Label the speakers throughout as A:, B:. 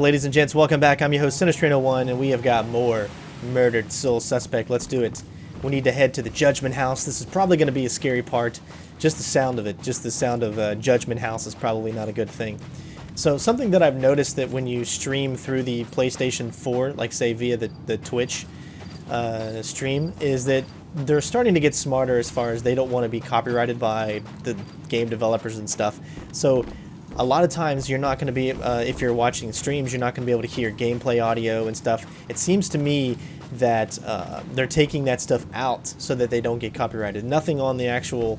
A: ladies and gents? Welcome back. I'm your host, CenterStrain01, and we have got more Murdered Soul Suspect. Let's do it. We need to head to the Judgment House. This is probably going to be a scary part. Just the sound of it, just the sound of Judgment House is probably not a good thing. So something that I've noticed that when you stream through the PlayStation 4, like say via the Twitch stream, is that they're starting to get smarter as far as they don't want to be copyrighted by the game developers and stuff. So a lot of times you're not going to be, if you're watching streams, you're not going to be able to hear gameplay audio and stuff. It seems to me that they're taking that stuff out so that they don't get copyrighted. Nothing on the actual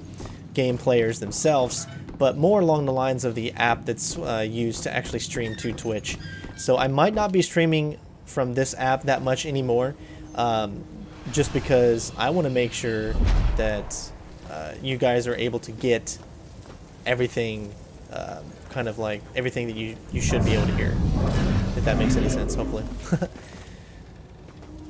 A: game players themselves, but more along the lines of the app that's used to actually stream to Twitch. So I might not be streaming from this app that much anymore, just because I want to make sure that you guys are able to get everything, kind of like everything that you should be able to hear, if that makes any sense, hopefully.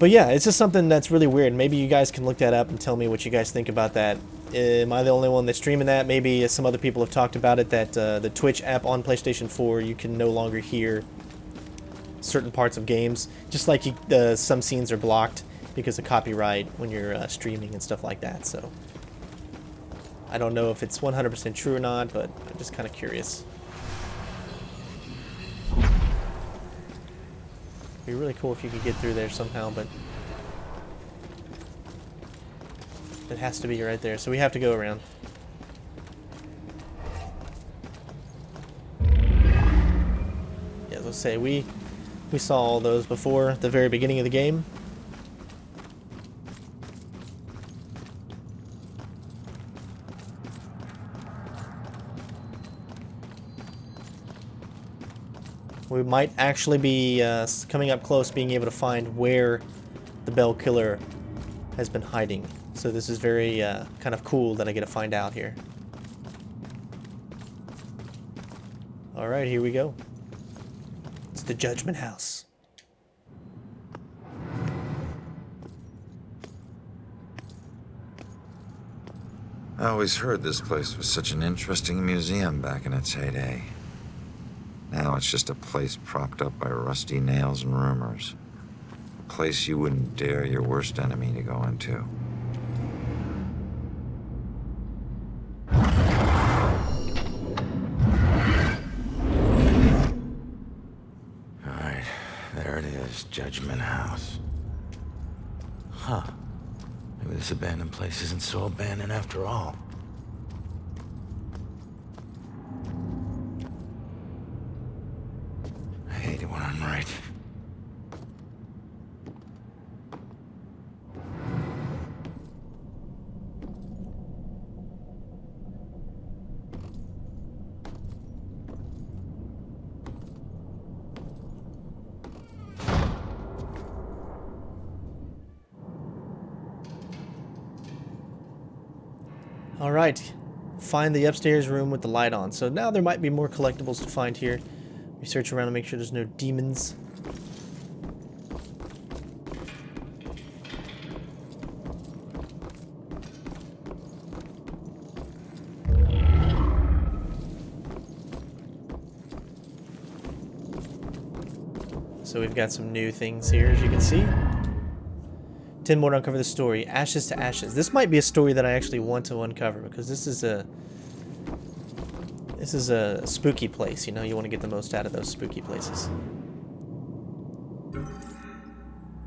A: But yeah, it's just something that's really weird. Maybe you guys can look that up and tell me what you guys think about that. Am I the only one that's streaming that? Maybe some other people have talked about it, that the Twitch app on PlayStation 4, you can no longer hear certain parts of games. Just like some scenes are blocked because of copyright when you're streaming and stuff like that. So I don't know if it's 100% true or not, but I'm just kind of curious. It'd be really cool if you could get through there somehow, but it has to be right there, so we have to go around. Yeah, let's say we saw all those before at the very beginning of the game. We might actually be coming up close, being able to find where the Bell Killer has been hiding. So this is very kind of cool that I get to find out here. Alright, here we go. It's the Judgment House.
B: I always heard this place was such an interesting museum back in its heyday. Now it's just a place propped up by rusty nails and rumors. A place you wouldn't dare your worst enemy to go into. Alright, there it is, Judgment House. Huh. Maybe this abandoned place isn't so abandoned after all. I hate it when I'm right.
A: Alright, find the upstairs room with the light on. So now there might be more collectibles to find here. We search around to make sure there's no demons. So we've got some new things here, as you can see. 10 more to uncover the story. Ashes to Ashes. This might be a story that I actually want to uncover, because this is a spooky place, you know. You want to get the most out of those spooky places.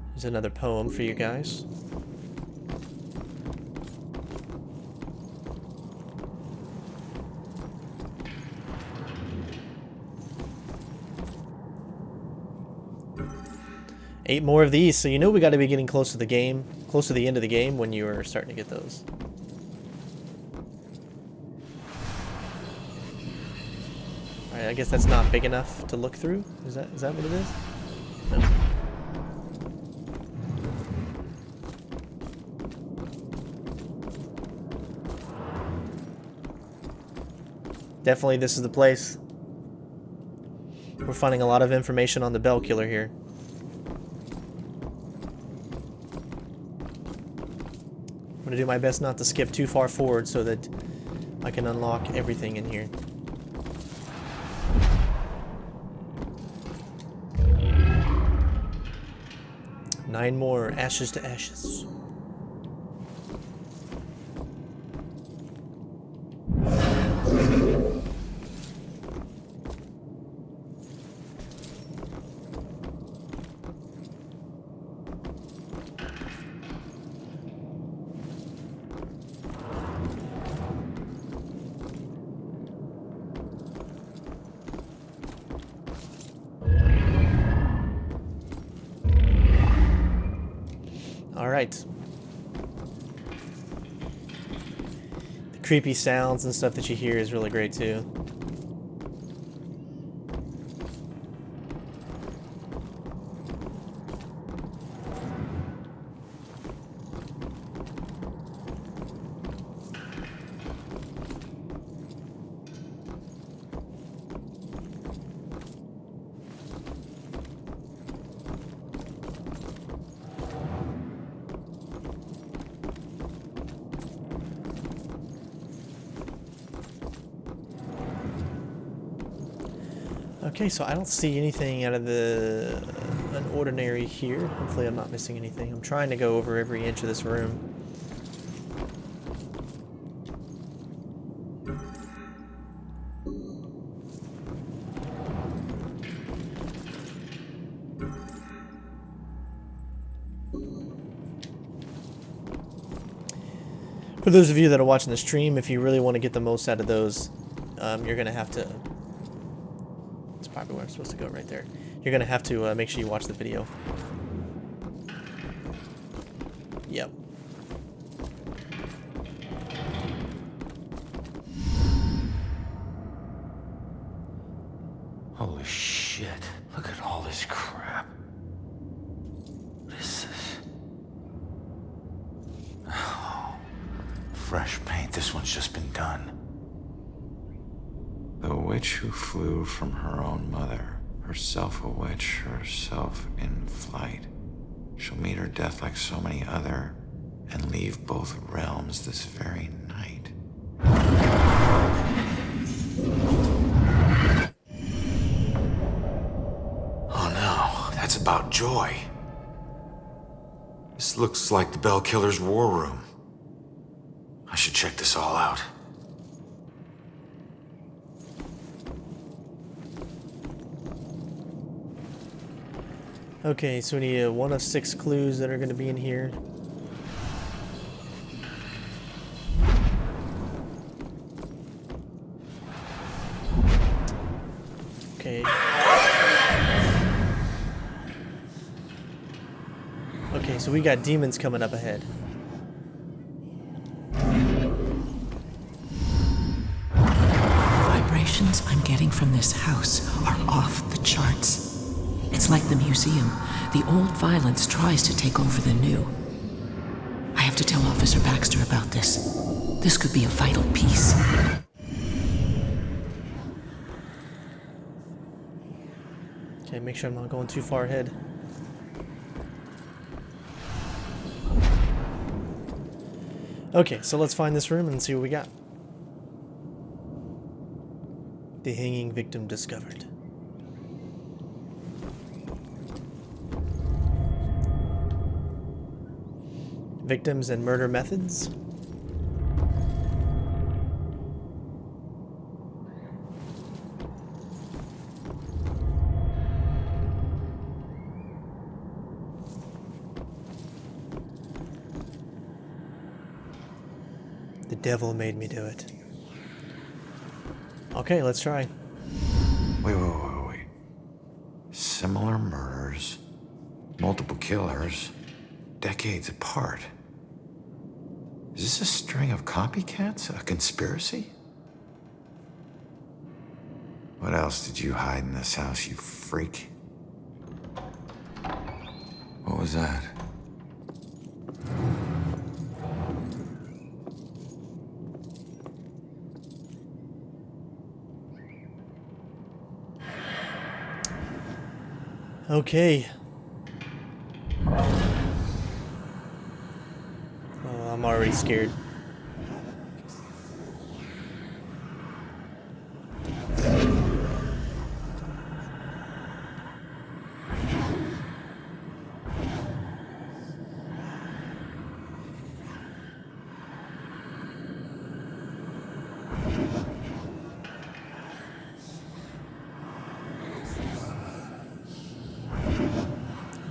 A: There's another poem for you guys. Eight more of these, so you know we got to be getting close to the game, close to the end of the game when you are starting to get those. Alright, I guess that's not big enough to look through. Is that what it is? No. Definitely this is the place. We're finding a lot of information on the Bell Killer here. I'm going to do my best not to skip too far forward so that I can unlock everything in here. 9 more, ashes to ashes. Alright. The creepy sounds and stuff that you hear is really great too. Okay, so I don't see anything out of the unordinary here. Hopefully I'm not missing anything. I'm trying to go over every inch of this room. For those of you that are watching the stream, if you really want to get the most out of those, you're going to have to... Probably where I'm supposed to go right there. You're gonna have to make sure you watch the video. Yep.
C: Holy shit. Look at all this crap. What is this? Oh, fresh paint. This one's just been done.
B: The witch who flew from her own mother, herself a witch, herself in flight, shall meet her death like so many other, and leave both realms this very night.
C: Oh no, that's about Joy. This looks like the Bell Killer's war room. I should check this all out.
A: Okay, so we need 1 of 6 clues that are going to be in here. Okay. Okay, so we got demons coming up ahead.
D: The vibrations I'm getting from this house are off the charts. It's like the museum. The old violence tries to take over the new. I have to tell Officer Baxter about this. This could be a vital piece.
A: Okay, make sure I'm not going too far ahead. Okay, so let's find this room and see what we got. The hanging victim discovered. Victims and murder methods. The devil made me do it. Okay, let's try.
B: Wait. Similar murders, multiple killers, decades apart. Is this a string of copycats? A conspiracy? What else did you hide in this house, you freak? What was that?
A: Okay. I'm already scared.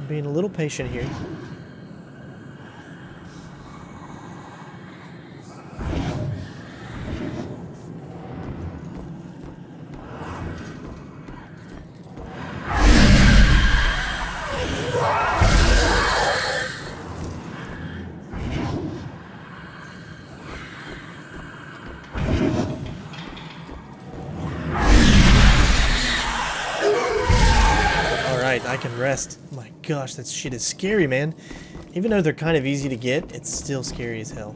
A: Being a little patient here. I can rest. Oh my gosh, that shit is scary, man. Even though they're kind of easy to get, it's still scary as hell.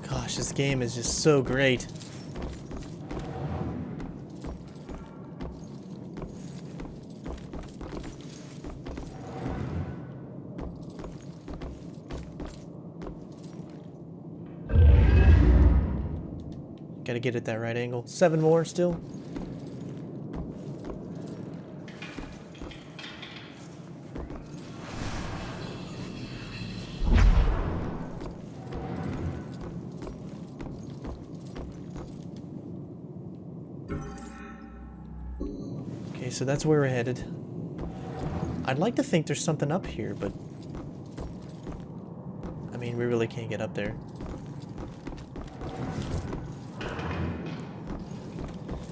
A: Gosh, this game is just so great. Gotta get it that right angle. 7 more still. Okay, so that's where we're headed. I'd like to think there's something up here, but I mean, we really can't get up there.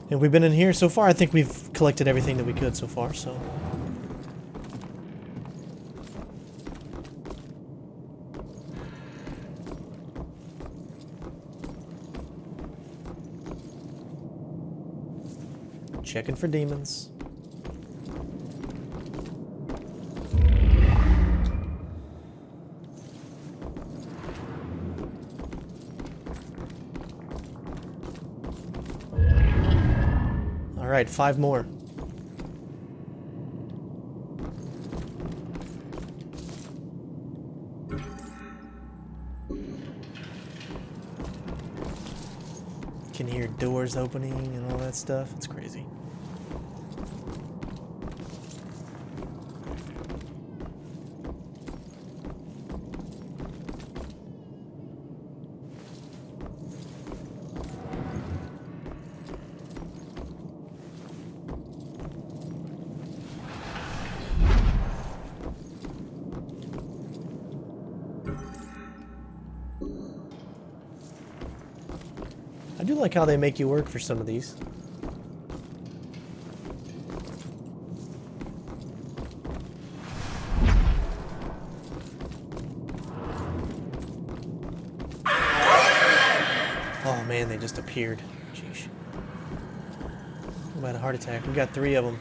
A: And we've been in here so far. I think we've collected everything that we could so far, so. Checking for demons. All right, 5 more. Can hear doors opening and all that stuff. It's crazy. I do like how they make you work for some of these. Oh man, they just appeared. Jeez. What about a heart attack? We got 3 of them.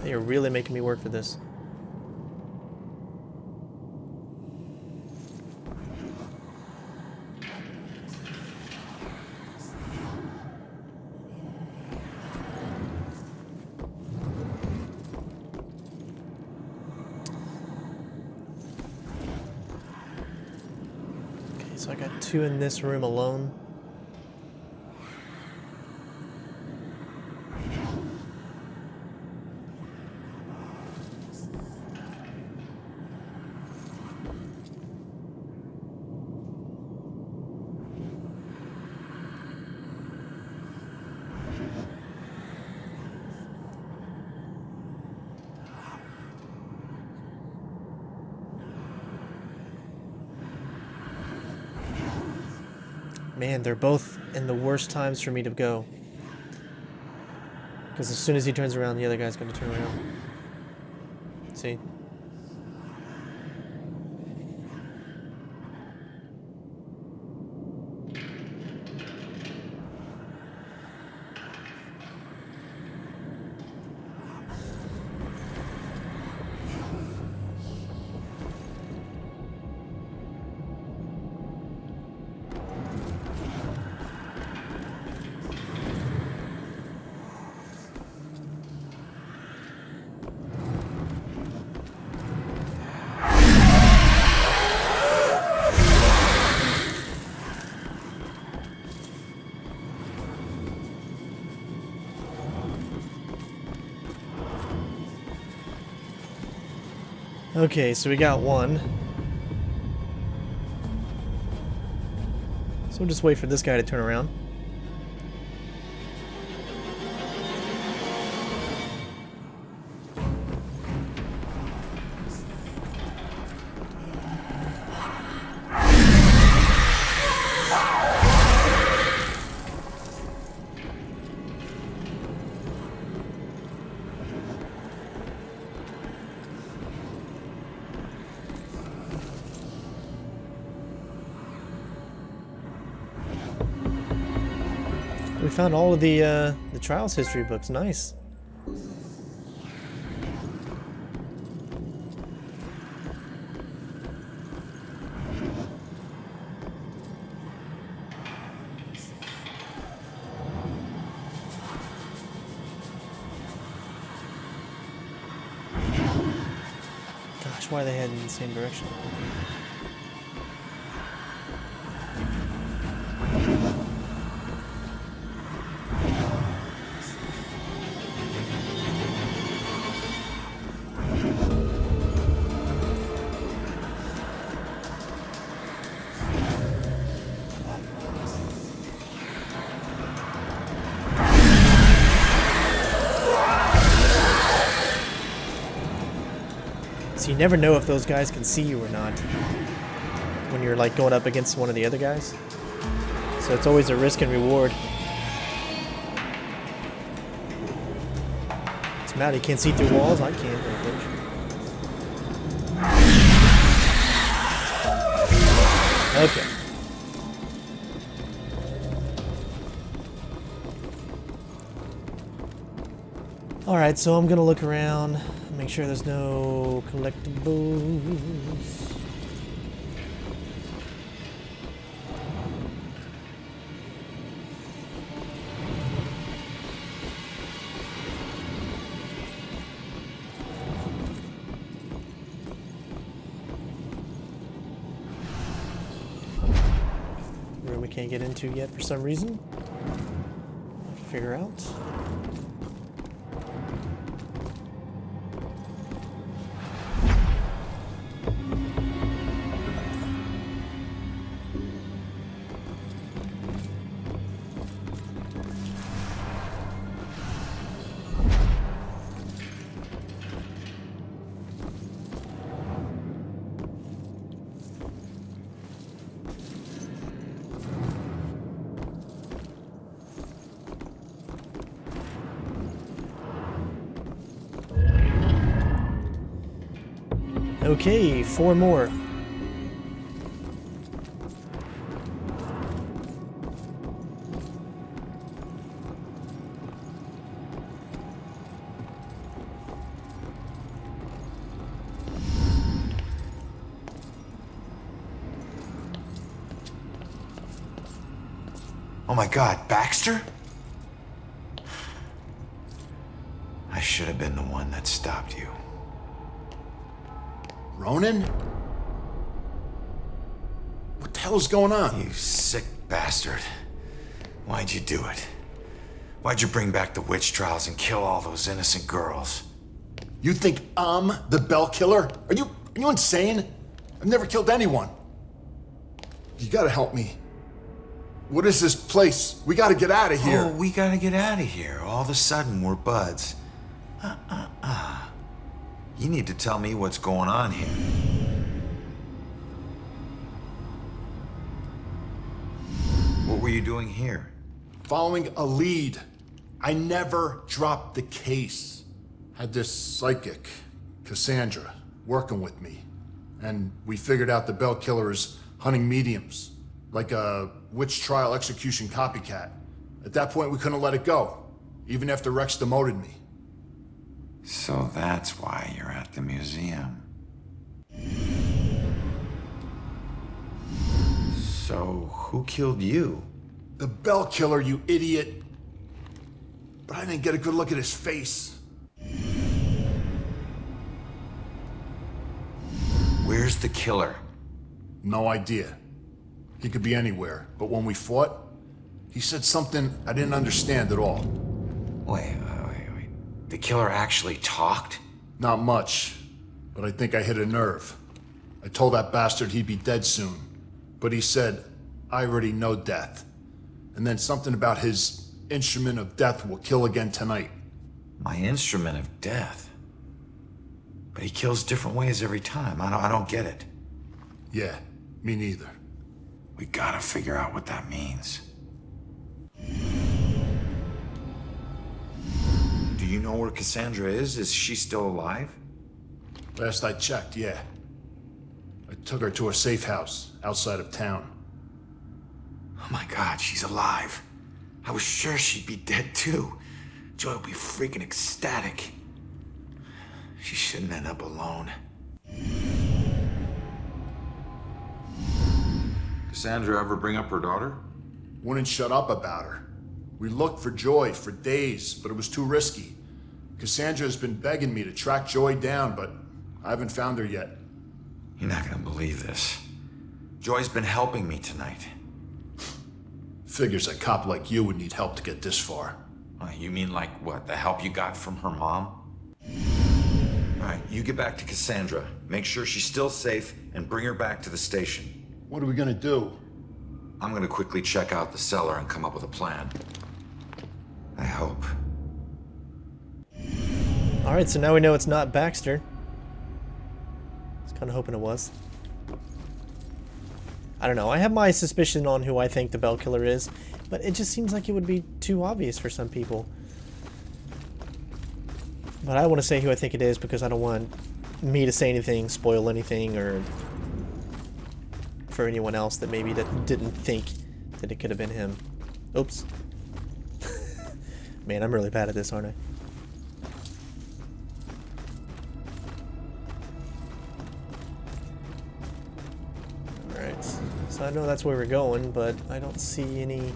A: They are really making me work for this. So I got 2 in this room alone. Man, they're both in the worst times for me to go. Because as soon as he turns around, the other guy's going to turn around. See? Okay, so we got one. So we'll just wait for this guy to turn around. We found all of the trials history books. Nice. Gosh, why are they heading in the same direction? So you never know if those guys can see you or not when you're like going up against one of the other guys. So it's always a risk and reward. It's mad he can't see through walls. I can't. Okay. Alright, so I'm gonna look around, make sure there's no collectibles. Room we can't get into yet for some reason. Figure out. Okay, 4 more.
B: Oh my God, Baxter? I should have been the one that stopped you.
E: Ronan? What the hell is going on?
B: You sick bastard. Why'd you do it? Why'd you bring back the witch trials and kill all those innocent girls?
E: You think I'm the Bell Killer? Are you insane? I've never killed anyone. You gotta help me. What is this place? We gotta get out of here.
B: Oh, we gotta get out of here. All of a sudden, we're buds. You need to tell me what's going on here. What were you doing here?
E: Following a lead. I never dropped the case. Had this psychic, Cassandra, working with me. And we figured out the Bell Killer is hunting mediums. Like a witch trial execution copycat. At that point, we couldn't let it go. Even after Rex demoted me.
B: So that's why you're at the museum. So who killed you?
E: The Bell Killer, you idiot. But I didn't get a good look at his face.
B: Where's the killer?
E: No idea. He could be anywhere, but when we fought, he said something I didn't understand at all.
B: Wait. The killer actually talked?
E: Not much. but I think I hit a nerve. I told that bastard he'd be dead soon, but he said, I already know death. And then something about his instrument of death will kill again tonight.
B: My instrument of death? But he kills different ways every time. I don't get it.
E: Yeah, me neither.
B: We gotta figure out what that means. Do you know where Cassandra is? Is she still alive?
E: Last I checked, yeah. I took her to a safe house outside of town.
B: Oh my God, she's alive. I was sure she'd be dead too. Joy would be freaking ecstatic. She shouldn't end up alone. Cassandra ever bring up her daughter?
E: Wouldn't shut up about her. We looked for Joy for days, but it was too risky. Cassandra's been begging me to track Joy down, but I haven't found her yet.
B: You're not gonna believe this. Joy's been helping me tonight.
E: Figures a cop like you would need help to get this far.
B: You mean like what? The help you got from her mom? All right, you get back to Cassandra. Make sure she's still safe and bring her back to the station.
E: What are we gonna do?
B: I'm gonna quickly check out the cellar and come up with a plan. I hope.
A: Alright, so now we know it's not Baxter. I was kind of hoping it was. I don't know. I have my suspicion on who I think the Bell Killer is, but it just seems like it would be too obvious for some people. But I don't want to say who I think it is because I don't want me to say anything, spoil anything, or for anyone else that maybe didn't think that it could have been him. Oops. Man, I'm really bad at this, aren't I? Alright, so I know that's where we're going, but I don't see any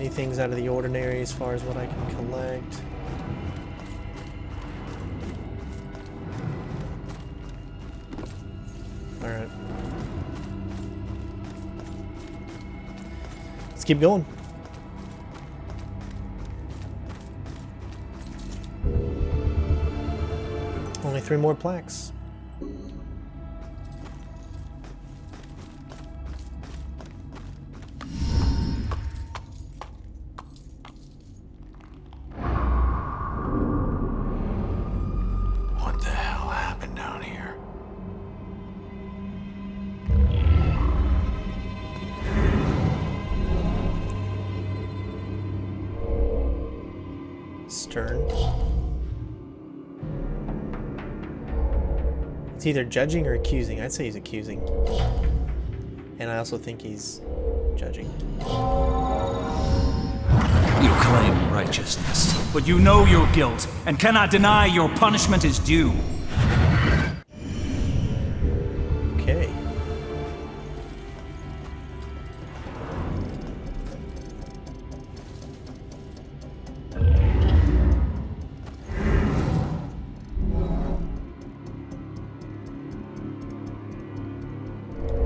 A: things out of the ordinary as far as what I can collect. Alright. Let's keep going. Only 3 more plaques.
B: What the hell happened down here?
A: Stern. It's either judging or accusing. I'd say he's accusing. And I also think he's judging.
F: You claim righteousness, but you know your guilt and cannot deny your punishment is due.
A: Okay.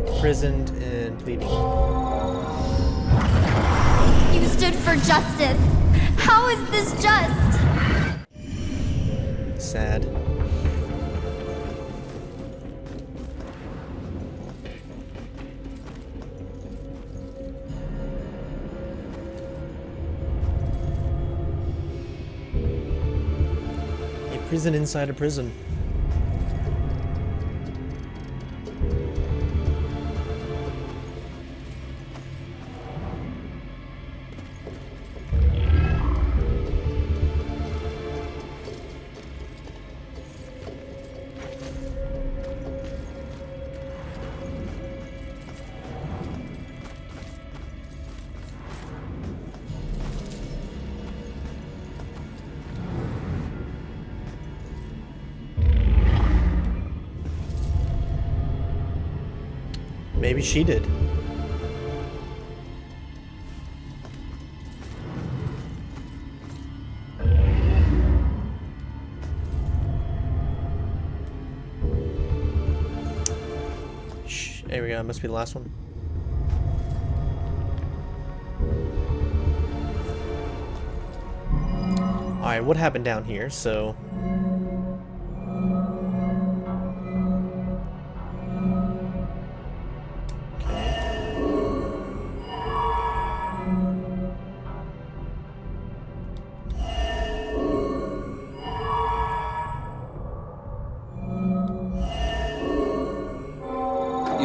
A: Imprisoned and pleading.
G: You stood for justice. How is this just?
A: Sad. A prison inside a prison. Maybe she did. Shh, there we go. That must be the last one. Alright, what happened down here? So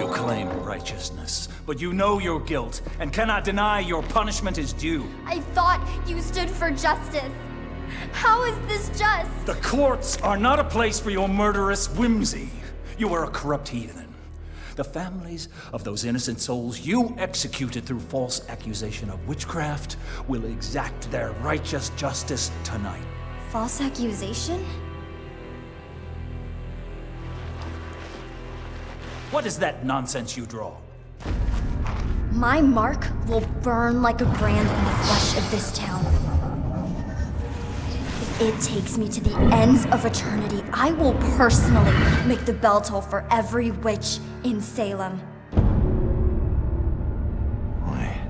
F: You claim righteousness, but you know your guilt and cannot deny your punishment is due.
G: I thought you stood for justice. How is this just?
F: The courts are not a place for your murderous whimsy. You are a corrupt heathen. The families of those innocent souls you executed through false accusation of witchcraft will exact their righteous justice tonight.
G: False accusation?
F: What is that nonsense you draw?
G: My mark will burn like a brand in the flesh of this town. If it takes me to the ends of eternity, I will personally make the bell toll for every witch in Salem.
B: Wait.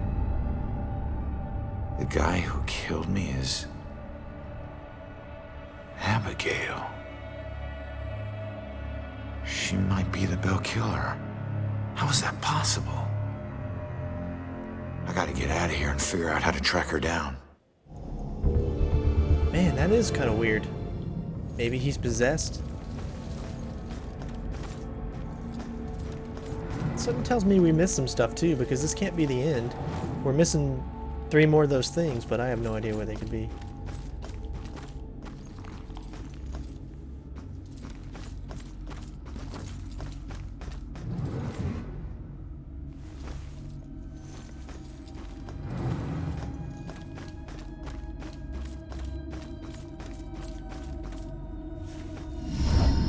B: The guy who killed me is... Abigail. She might be the Bell Killer. How is that possible? I gotta get out of here and figure out how to track her down.
A: Man, that is kind of weird. Maybe he's possessed. Something tells me we missed some stuff too, because this can't be the end. We're missing 3 more of those things, but I have no idea where they could be.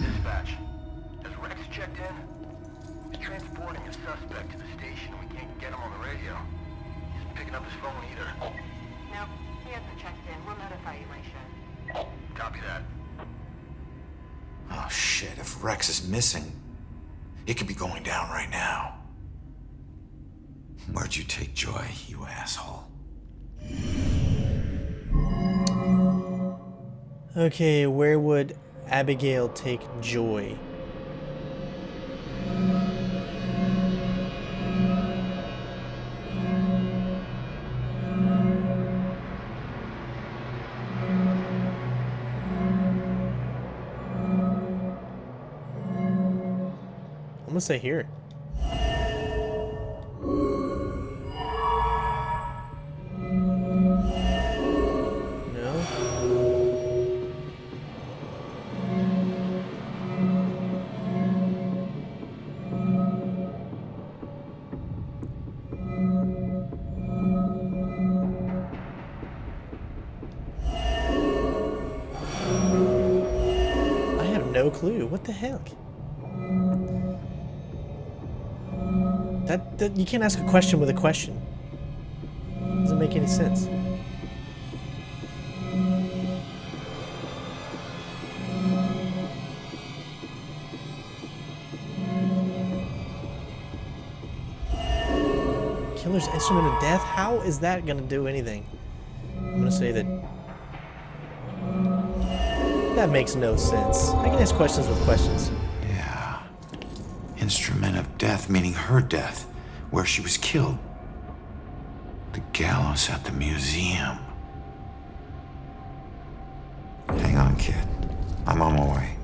H: Dispatch. Has Rex checked in? He's transporting a suspect to the station. We can't get him on the radio. He isn't picking up his phone either.
I: No, he hasn't checked in. We'll notify you when he should.
H: Copy that.
B: Oh shit, if Rex is missing, it could be going down right now. Where'd you take Joy, you asshole?
A: Okay, where would Abigail take Joy? I'm gonna say here. No? I have no clue. What the heck? That you can't ask a question with a question. Doesn't make any sense. Killer's instrument of death? How is that gonna do anything? I'm gonna say that that makes no sense. I can ask questions with questions.
B: Yeah. Instrument of death, meaning her death, where she was killed. The gallows at the museum. Hang on, kid. I'm on my way.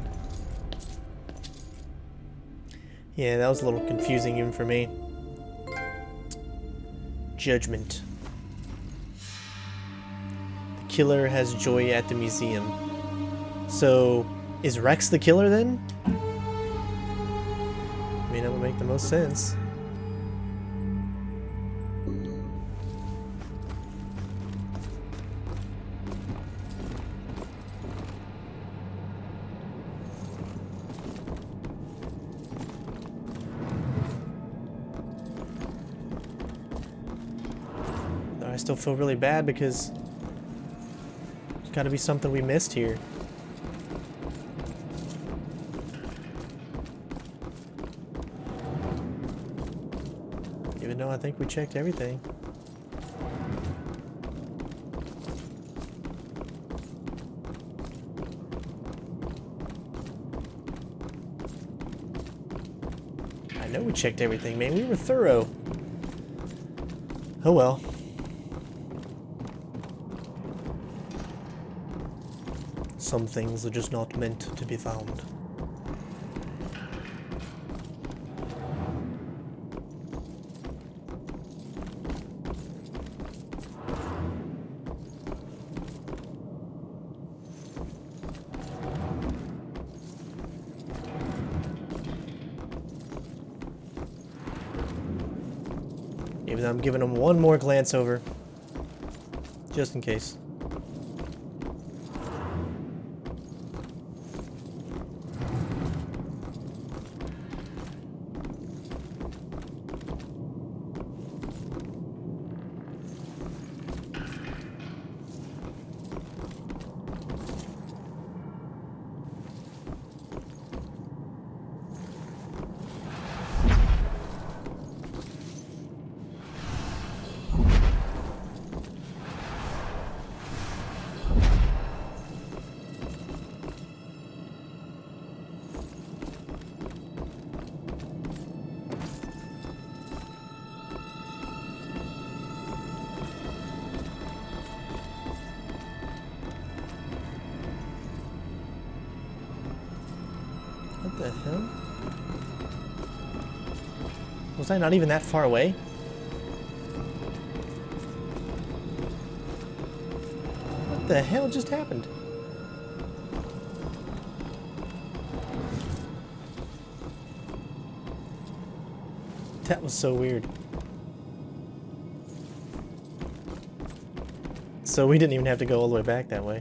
A: Yeah, that was a little confusing even for me. Judgment. The killer has Joy at the museum. So, is Rex the killer then? I mean, that would make the most sense. I still feel really bad because there's got to be something we missed here. Even though I think we checked everything. I know we checked everything, man. We were thorough. Oh well. Some things are just not meant to be found. Even though I'm giving them one more glance over. Just in case. What the hell? Was I not even that far away? What the hell just happened? That was so weird. So we didn't even have to go all the way back that way.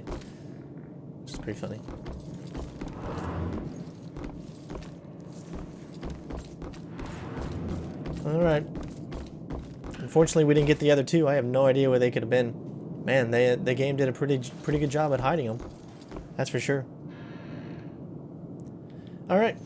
A: Which is pretty funny. Alright. Unfortunately, we didn't get the other two. I have no idea where they could have been. Man, the game did a pretty good job at hiding them. That's for sure. Alright.